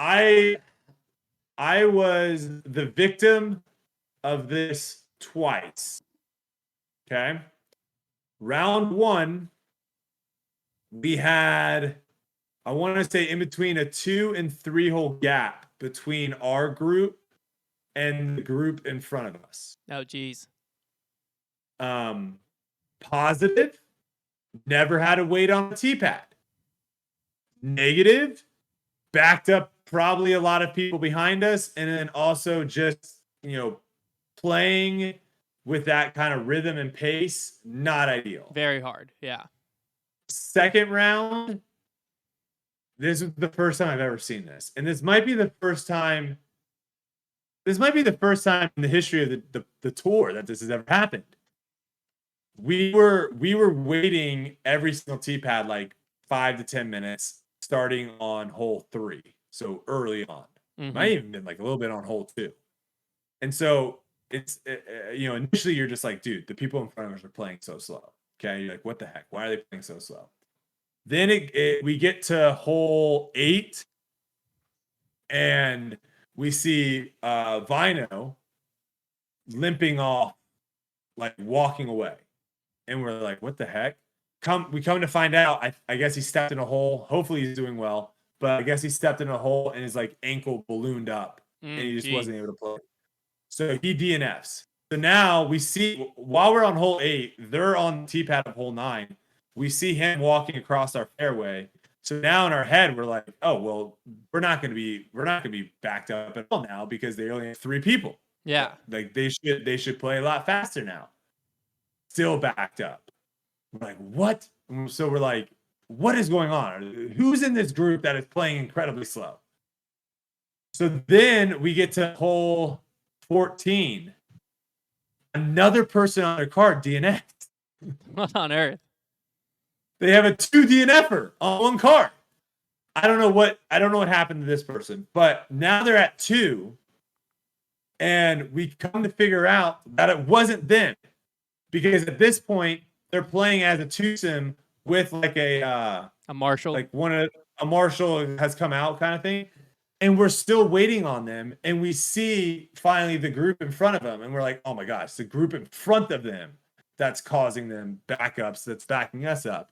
I was the victim of this twice. Okay. Round one, we had, I want to say, in between a 2 and 3 hole gap between our group and the group in front of us. Oh, geez. Positive, never had to wait on a tee pad. Negative, backed up probably a lot of people behind us, and then also just, playing with that kind of rhythm and pace, not ideal. Very hard, yeah. Second round, this is the first time I've ever seen this. And this might be the first time in the history of the tour that this has ever happened. We were waiting every single tee pad like 5 to 10 minutes starting on hole 3. So early on. Might even been like a little bit on hole 2. And so it's, initially you're just like, dude, the people in front of us are playing so slow. Okay. You're like, what the heck? Why are they playing so slow? Then we get to hole 8 and we see Vino limping off, like walking away. And we're like, what the heck? We come to find out, I guess he stepped in a hole. Hopefully he's doing well. But I guess he stepped in a hole and his like ankle ballooned up and he just wasn't able to play. So he DNFs. So now we see, while we're on hole 8, they're on the tee pad of hole 9. We see him walking across our fairway. So now in our head, we're like, oh, well, we're not going to be backed up at all now because they only have 3 people. Yeah. Like they should play a lot faster now. Still backed up. We're like, what? So we're like, what is going on? Who's in this group that is playing incredibly slow? So then we get to hole 14. Another person on their card DNF. What on earth? They have a 2 DNFer on one card. I don't know what happened to this person, but now they're at 2. And we come to figure out that it wasn't them. Because at this point, they're playing as a twosome with like a marshal. Like a marshal has come out kind of thing. And we're still waiting on them. And we see finally the group in front of them. And we're like, oh my gosh, the group in front of them that's causing them backups, that's backing us up.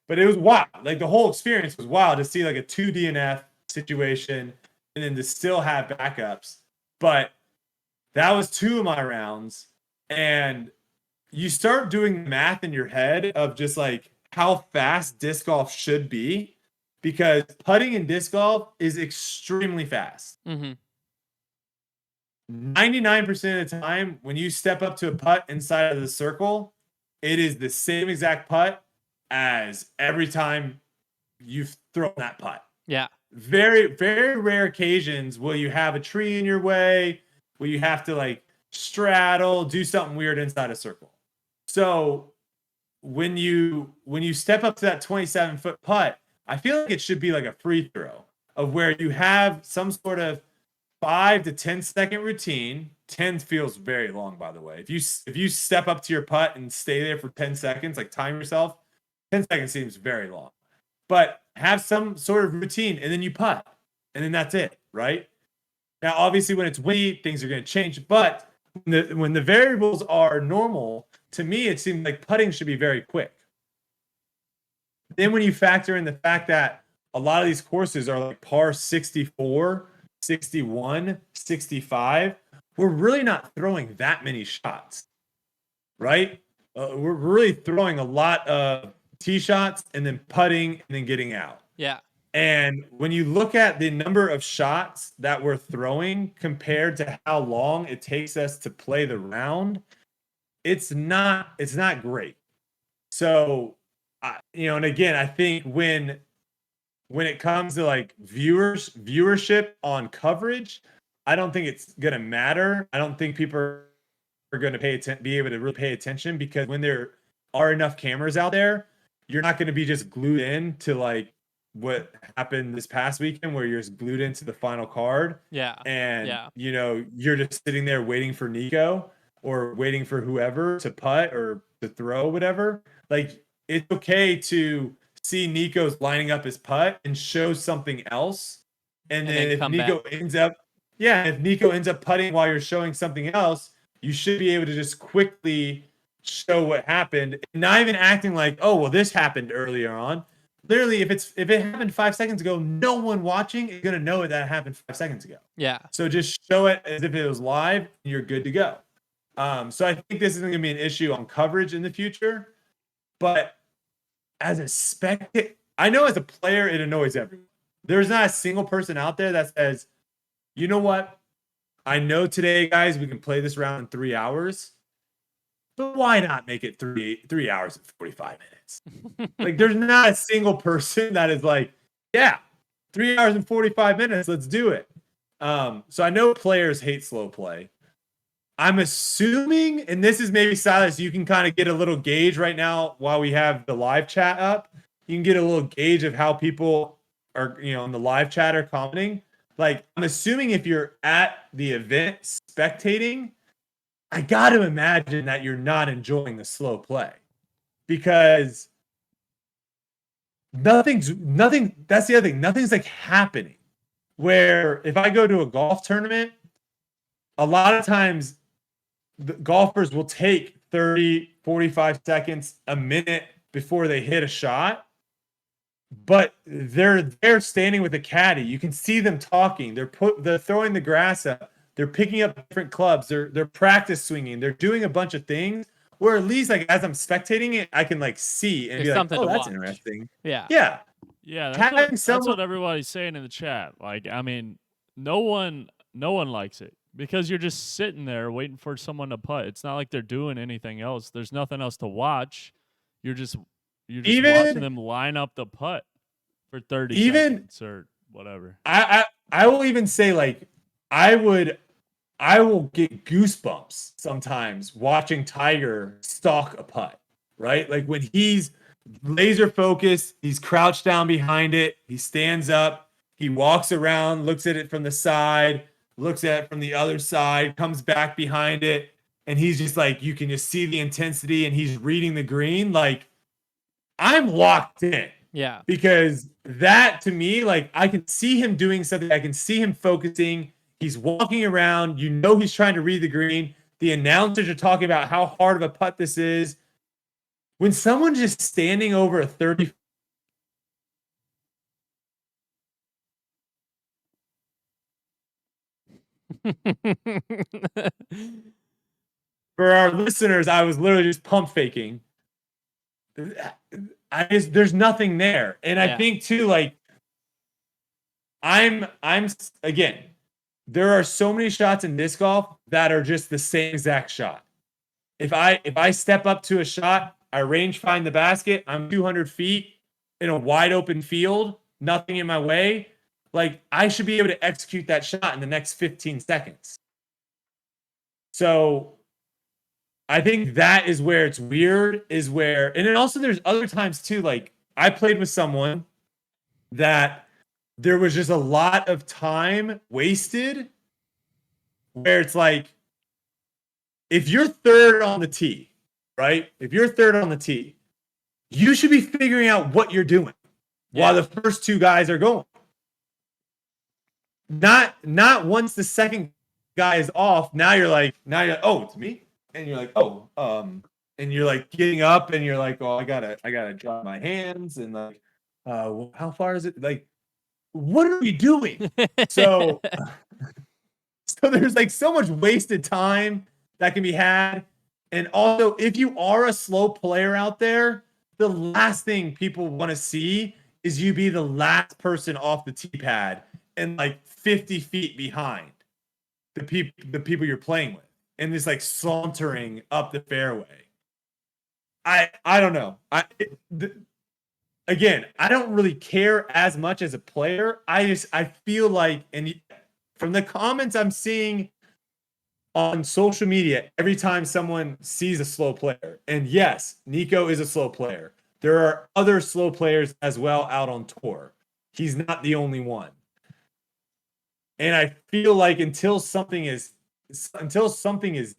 But it was wild. Like the whole experience was wild to see like a 2 DNF situation and then to still have backups. But that was 2 of my rounds. And you start doing math in your head of just like how fast disc golf should be, because putting in disc golf is extremely fast. 99% of the time, when you step up to a putt inside of the circle, it is the same exact putt as every time you've thrown that putt. Yeah. Very, very rare occasions will you have a tree in your way, will you have to like straddle, do something weird inside a circle. So when you step up to that 27-foot putt, I feel like it should be like a free throw of where you have some sort of 5 to 10 second routine. 10 feels very long, by the way. If you step up to your putt and stay there for 10 seconds, like time yourself, 10 seconds seems very long. But have some sort of routine and then you putt. And then that's it, right? Now, obviously, when it's windy, things are going to change. But when the variables are normal, to me, it seems like putting should be very quick. Then when you factor in the fact that a lot of these courses are like par 64, 61, 65, we're really not throwing that many shots, right? We're really throwing a lot of tee shots and then putting and then getting out. Yeah. And when you look at the number of shots that we're throwing compared to how long it takes us to play the round, it's not great. So, and again, I think when it comes to like viewership on coverage, I don't think it's going to matter. I don't think people are going to be able to really pay attention, because when there are enough cameras out there, you're not going to be just glued in to like what happened this past weekend where you're just glued into the final card. Yeah. And, you're just sitting there waiting for Nico or waiting for whoever to putt or to throw, whatever. Like, it's okay to see Nico's lining up his putt and show something else And And then then if come Nico back. ends up, yeah, if Nico ends up putting while you're showing something else, you should be able to just quickly show what happened, and not even acting like, oh, well, this happened earlier on. Literally, if it happened 5 seconds ago, no one watching is gonna know that happened 5 seconds ago. Yeah. So just show it as if it was live, and you're good to go. So I think this isn't gonna be an issue on coverage in the future, but as a spectator, I know as a player, it annoys everyone. There's not a single person out there that says, you know what? I know today, guys, we can play this round in 3 hours, but why not make it 3 hours and 45 minutes? Like, there's not a single person that is like, yeah, 3 hours and 45 minutes, let's do it. So I know players hate slow play. I'm assuming, and this is maybe Silas, you can kind of get a little gauge right now while we have the live chat up. You can get a little gauge of how people are, in the live chat are commenting. Like, I'm assuming if you're at the event spectating, I got to imagine that you're not enjoying the slow play because nothing, that's the other thing. Nothing's like happening. Where if I go to a golf tournament, a lot of times the golfers will take 30, 45 seconds, a minute before they hit a shot. But they're standing with a caddy. You can see them talking. They're throwing the grass up. They're picking up different clubs. They're practice swinging. They're doing a bunch of things. Where at least like as I'm spectating it, I can like see and There's be like, something oh, to that's watch. interesting. Yeah. Yeah. Yeah, Having that's what everybody's saying in the chat. Like, I mean, no one likes it because you're just sitting there waiting for someone to putt. It's not like they're doing anything else. There's nothing else to watch. You're just watching them line up the putt for 30 seconds or whatever. I will even say like I will get goosebumps sometimes watching Tiger stalk a putt, right? Like when he's laser focused, he's crouched down behind it, he stands up, he walks around, looks at it from the side, looks at it from the other side, comes back behind it, and he's just like, you can just see the intensity and he's reading the green. Like, I'm locked in. Yeah. Because that to me, like, I can see him doing something, I can see him focusing. He's walking around. He's trying to read the green. The announcers are talking about how hard of a putt this is. When someone's just standing over a 30. For our listeners, I was literally just pump faking. There's nothing there. And I think too, like, I'm again, there are so many shots in disc golf that are just the same exact shot. If I step up to a shot, I range find the basket, I'm 200 feet in a wide open field, nothing in my way. Like, I should be able to execute that shot in the next 15 seconds. So I think that is where it's weird, and then also there's other times too, like I played with someone that there was just a lot of time wasted where it's like, if you're third on the tee, right? If you're third on the tee, you should be figuring out what you're doing while the first two guys are going. Not once the second guy is off. Now you're like, oh, it's me. And you're like, oh, and you're like getting up and you're like, oh, I gotta drop my hands and like, how far is it? Like, what are we doing? So there's like so much wasted time that can be had. And also, if you are a slow player out there, the last thing people want to see is you be the last person off the tee pad and like 50 feet behind the people you're playing with, and just like sauntering up the fairway. I don't know. Again, I don't really care as much as a player. I feel like, and from the comments I'm seeing on social media, every time someone sees a slow player, and yes, Nico is a slow player. There are other slow players as well out on tour. He's not the only one. And I feel like until something is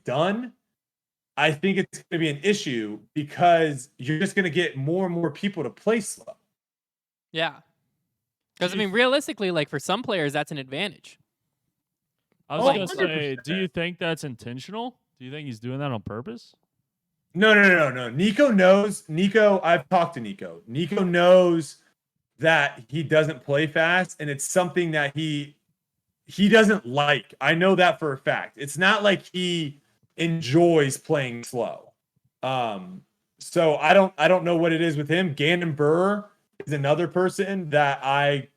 done, I think it's going to be an issue because you're just going to get more and more people to play slow. Yeah. Because I mean, realistically, like for some players, that's an advantage. I was Oh, gonna say, 100%. do you think that's intentional? Do you think he's doing that on purpose? No. Nico knows. Nico, I've talked to Nico. Nico knows that he doesn't play fast, and it's something that he doesn't like. I know that for a fact. It's not like he enjoys playing slow. So I don't know what it is with him. Gandon Burr is another person that I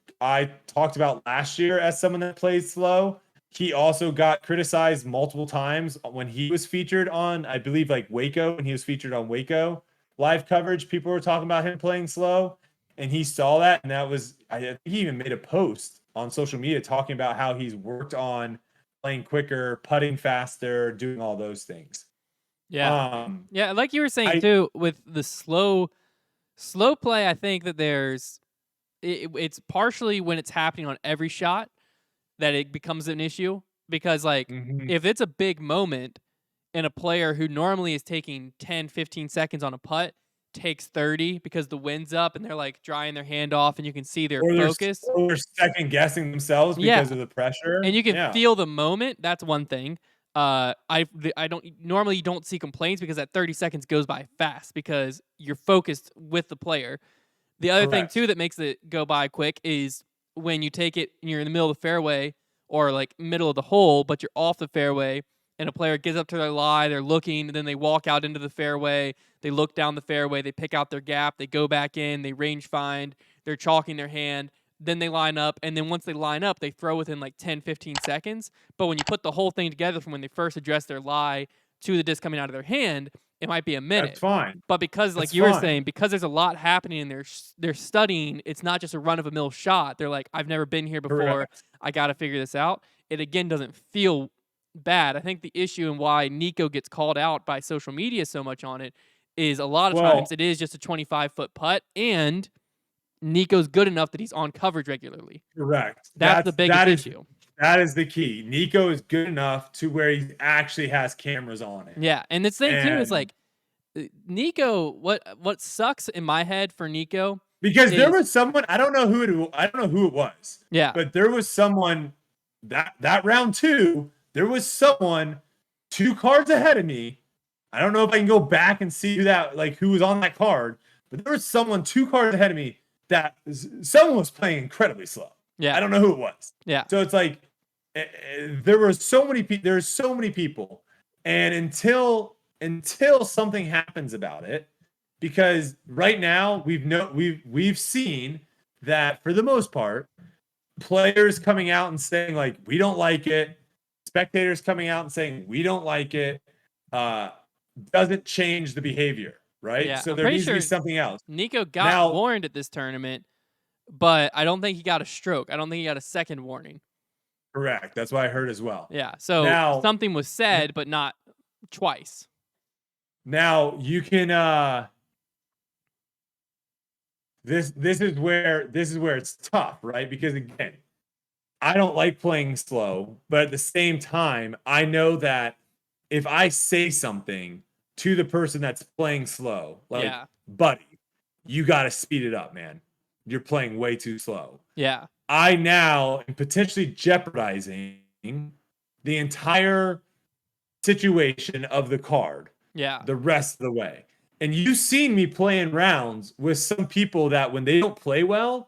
talked about last year as someone that plays slow. He also got criticized multiple times when he was featured on, I believe, like Waco, when he was featured on Waco live coverage. People were talking about him playing slow, and he saw that, and that was, I think he even made a post on social media talking about how he's worked on playing quicker, putting faster, doing all those things. Yeah. Yeah, like you were saying too, with the slow play, I think that it's partially when it's happening on every shot that it becomes an issue, because like if it's a big moment and a player who normally is taking 10, 15 seconds on a putt takes 30 because the wind's up and they're like drying their hand off and you can see they're focused. Or they're second guessing themselves because of the pressure. And you can feel the moment. That's one thing. I don't normally, you don't see complaints because that 30 seconds goes by fast because you're focused with the player. The other thing too that makes it go by quick is when you take it and you're in the middle of the fairway or like middle of the hole, but you're off the fairway and a player gets up to their lie, they're looking, and then they walk out into the fairway, they look down the fairway, they pick out their gap, they go back in, they range find, they're chalking their hand, then they line up, and then once they line up, they throw within like 10, 15 seconds. But when you put the whole thing together from when they first address their lie to the disc coming out of their hand, it might be a minute. That's fine. But because, like you were saying, because there's a lot happening and they're studying, it's not just a run-of-the-mill shot. They're like, I've never been here before. Correct. I got to figure this out. It, again, doesn't feel bad. I think the issue and why Nico gets called out by social media so much on it is a lot of times it is just a 25-foot putt, and Nico's good enough that he's on coverage regularly. Correct. That's the biggest issue. That is the key. Nico is good enough to where he actually has cameras on it. Yeah, and the thing too is like Nico. What sucks in my head for Nico, because there was someone, I don't know who it was. Yeah, but there was someone that round 2. There was someone 2 cards ahead of me. I don't know if I can go back and see who was on that card, but there was someone 2 cards ahead of me that someone was playing incredibly slow. Yeah, I don't know who it was. Yeah, so it's like there's so many people, and until something happens about it, because right now we've seen that for the most part, players coming out and saying like we don't like it, spectators coming out and saying we don't like it, doesn't change the behavior, right? Yeah, so there needs to be something else. Nico got warned at this tournament, but I don't think he got a stroke. I don't think he got a second warning. Correct. That's what I heard as well. Yeah. So something was said, but not twice. Now you can this is where it's tough, right? Because again, I don't like playing slow, but at the same time, I know that if I say something to the person that's playing slow, like, buddy, you got to speed it up, man. You're playing way too slow. Yeah. I now am potentially jeopardizing the entire situation of the card. Yeah. The rest of the way. And you've seen me playing rounds with some people that when they don't play well,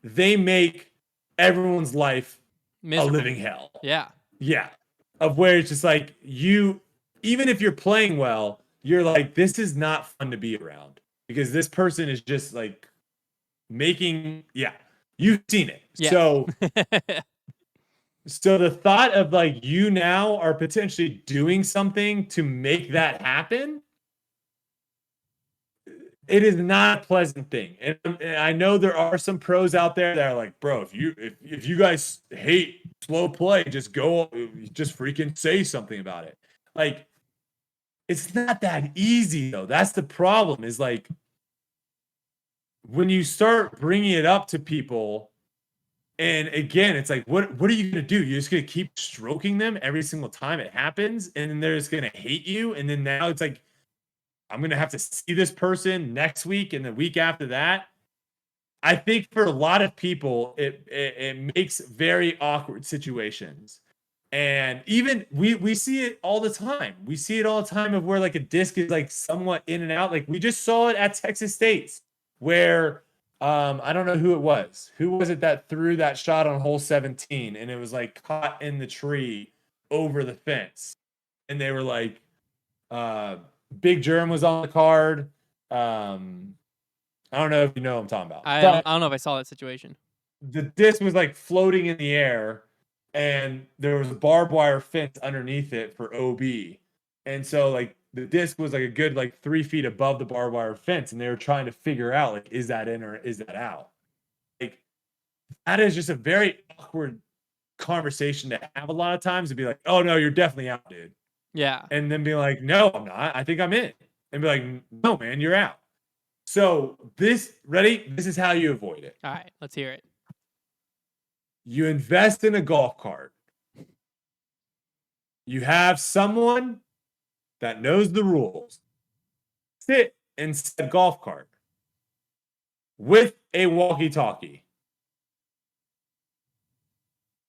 they make everyone's life miserable. A living hell. Yeah. Yeah. Of where it's just like even if you're playing well, you're like, this is not fun to be around because this person is just like making, you've seen it. Yeah. So the thought of like you now are potentially doing something to make that happen, it is not a pleasant thing. And I know there are some pros out there that are like, bro, if you guys hate slow play, just freaking say something about it. Like, it's not that easy though. That's the problem, is like when you start bringing it up to people, and again, it's like, what are you going to do? You're just going to keep stroking them every single time it happens, and then they're just going to hate you. And then now it's like, I'm going to have to see this person next week and the week after that. I think for a lot of people, it makes very awkward situations. And even we see it all the time. We see it all the time of where like a disc is like somewhat in and out. Like we just saw it at Texas State, where I don't know who it was. Who was it that threw that shot on hole 17 and it was like caught in the tree over the fence? And they were like, Big Germ was on the card. I don't know if you know what I'm talking about. I But don't know if I saw that situation. the disc was like floating in the air and there was a barbed wire fence underneath it for OB. And so like the disc was like a good like 3 feet above the barbed wire fence, and they were trying to figure out like, is that in or is that out? Like that is just a very awkward conversation to have a lot of times, to be like, oh no, you're definitely out, dude. Yeah. And then be like, no, I'm not. I think I'm in. And be like, no, man, you're out. So this is how you avoid it. All right, let's hear it. You invest in a golf cart. You have someone that knows the rules sit in said golf cart with a walkie-talkie.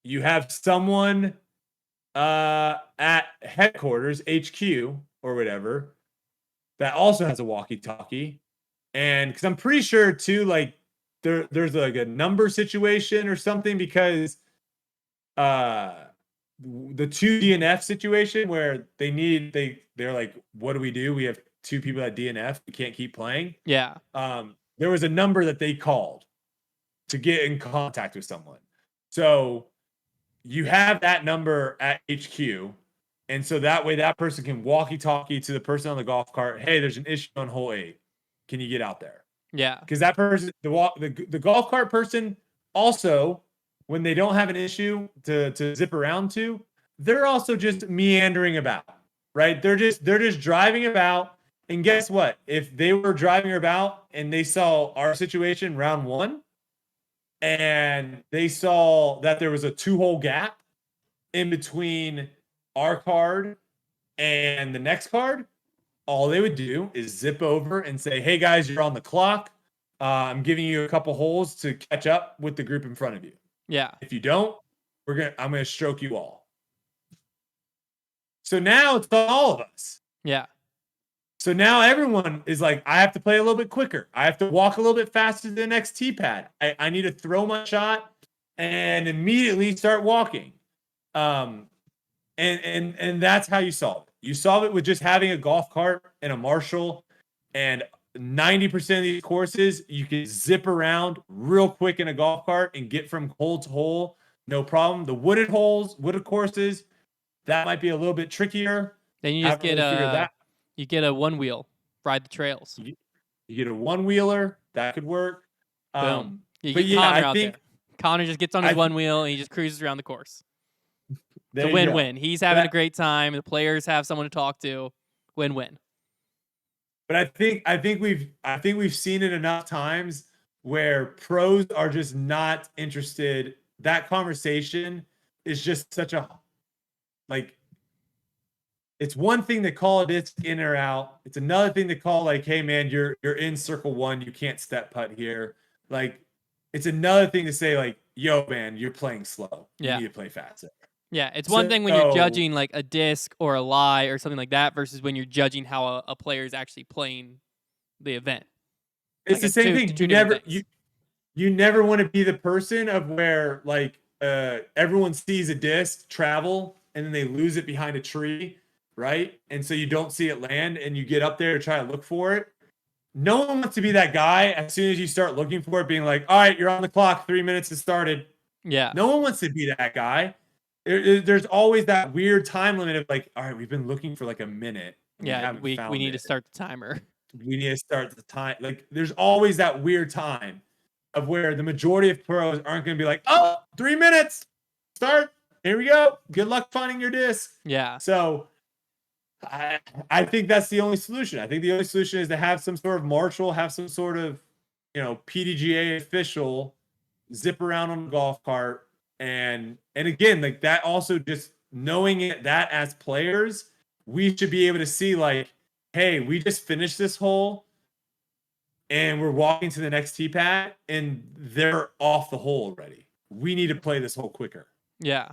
You have someone at headquarters, HQ or whatever, that also has a walkie-talkie. And because I'm pretty sure too, like there's like a number situation or something, because the 2 DNF situation where they're like, what do we do? We have 2 people at DNF. We can't keep playing. Yeah. There was a number that they called to get in contact with someone. So you have that number at HQ. And so that way that person can walkie-talkie to the person on the golf cart. Hey, there's an issue on hole 8. Can you get out there? Yeah. Because that person, the golf cart person, also, when they don't have an issue to zip around to, they're also just meandering about, right? They're just driving about. And guess what? If they were driving about and they saw our situation round 1, and they saw that there was a 2-hole gap in between our card and the next card, all they would do is zip over and say, hey guys, you're on the clock. I'm giving you a couple holes to catch up with the group in front of you. Yeah. If you don't, I'm gonna stroke you all. So now it's all of us. Yeah. So now everyone is like, I have to play a little bit quicker. I have to walk a little bit faster to the next tee pad. I need to throw my shot and immediately start walking. And that's how you solve it. You solve it with just having a golf cart and a Marshall, and 90% of these courses, you can zip around real quick in a golf cart and get from hole to hole, no problem. The wooded courses, that might be a little bit trickier. Then you just get a one wheel, ride the trails. You get a one-wheeler, that could work. Boom. You But get yeah, Connor I out think there. Connor just gets on his one wheel and he just cruises around the course. there It's a you go. win-win. He's having a great time. The players have someone to talk to. Win-win. But I think we've seen it enough times where pros are just not interested. That conversation is just such a, like, it's one thing to call a disc in or out. It's another thing to call like, hey man, you're in circle 1, you can't step putt here. Like, it's another thing to say like, yo man, you're playing slow. You need to play faster. Yeah, it's one thing when you're judging like a disc or a lie or something like that versus when you're judging how a player is actually playing the event. It's the same thing. You never want to be the person of where like everyone sees a disc travel and then they lose it behind a tree, right? And so you don't see it land and you get up there to try to look for it. No one wants to be that guy as soon as you start looking for it, being like, all right, you're on the clock, 3 minutes has started. Yeah. No one wants to be that guy. There's always that weird time limit of like, all right, we've been looking for like a minute. Yeah, we need to start the timer. We need to start the time. Like, there's always that weird time of where the majority of pros aren't going to be like, oh, 3 minutes, start. Here we go. Good luck finding your disc. Yeah. So I think that's the only solution. I think the only solution is to have some sort of marshal, have some sort of, PDGA official zip around on a golf cart. And again, like that also just knowing it, that as players, we should be able to see like, hey, we just finished this hole. and we're walking to the next tee pad, and they're off the hole already. We need to play this hole quicker. Yeah.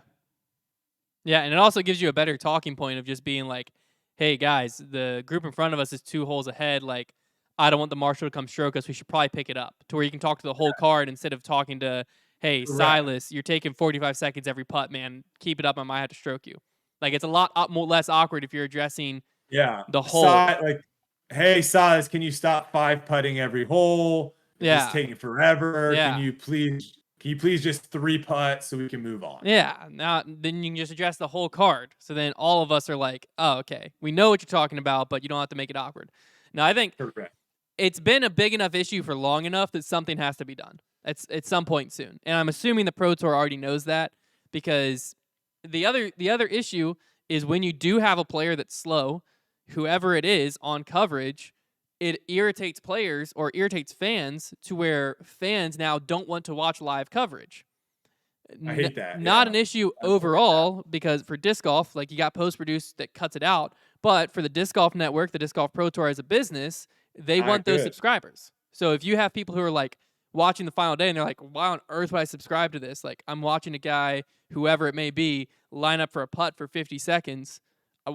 Yeah, and it also gives you a better talking point of just being like, hey, guys, the group in front of us is 2 holes ahead. Like, I don't want the marshal to come stroke us. We should probably pick it up to where you can talk to the whole card instead of talking to, hey, Correct. Silas, you're taking 45 seconds every putt, man. Keep it up. I might have to stroke you. Like, it's a lot less awkward if you're addressing the hole. Like, hey, Silas, can you stop 5 putting every hole? Yeah. It's taking forever. Yeah. Can you please just 3 putt so we can move on? Yeah. Now, then you can just address the whole card. So then all of us are like, oh, okay. We know what you're talking about, but you don't have to make it awkward. Now, I think Correct. it's been a big enough issue for long enough that something has to be done. It's at some point soon. And I'm assuming the Pro Tour already knows that, because the other issue is when you do have a player that's slow, whoever it is, on coverage, it irritates players or irritates fans to where fans now don't want to watch live coverage. I hate that. Not an issue overall, because for disc golf, like, you got post-produced that cuts it out. But for the Disc Golf Network, the Disc Golf Pro Tour as a business, they want those subscribers. So if you have people who are like watching the final day and they're like, why on earth would I subscribe to this? Like, I'm watching a guy, whoever it may be, line up for a putt for 50 seconds.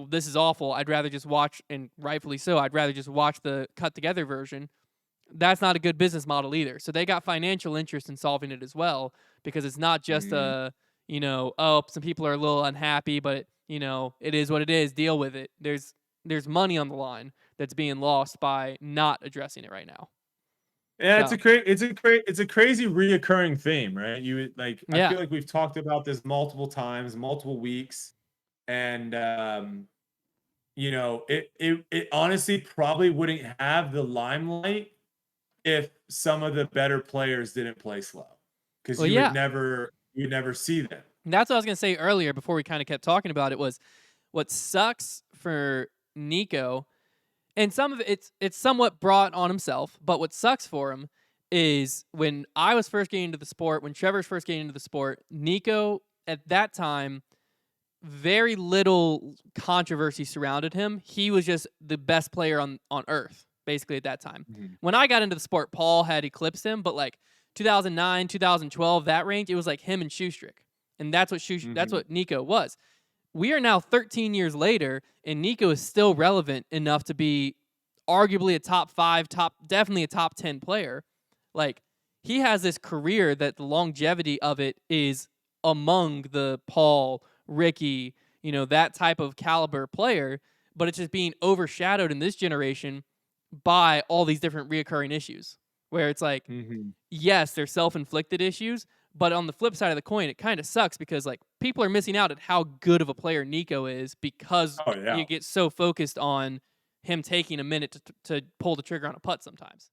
This is awful. I'd rather just watch, and rightfully so, I'd rather just watch the cut together version. That's not a good business model either. So they got financial interest in solving it as well, because it's not just some people are a little unhappy, but it is what it is. Deal with it. There's money on the line that's being lost by not addressing it right now. Yeah, it's a crazy reoccurring theme, right? I feel like we've talked about this multiple times, multiple weeks, and it honestly probably wouldn't have the limelight if some of the better players didn't play slow, because you'd never see them. And that's what I was gonna say earlier before we kind of kept talking about it, was what sucks for Nico, and some of it's somewhat brought on himself, but what sucks for him is when I was first getting into the sport, when Trevor's first getting into the sport, Nico at that time, very little controversy surrounded him. He was just the best player on earth, basically, at that time. Mm-hmm. When I got into the sport, Paul had eclipsed him, but like 2009, 2012, that range, it was like him and Shoestrick. And that's what that's what Nico was. We are now 13 years later, and Nico is still relevant enough to be arguably a top 5, definitely a top 10 player. Like, he has this career that the longevity of it is among the Paul, Ricky, that type of caliber player, but it's just being overshadowed in this generation by all these different reoccurring issues, where it's like, yes, they're self-inflicted issues, but on the flip side of the coin, it kind of sucks, because like, people are missing out at how good of a player Nico is, because you get so focused on him taking a minute to pull the trigger on a putt sometimes.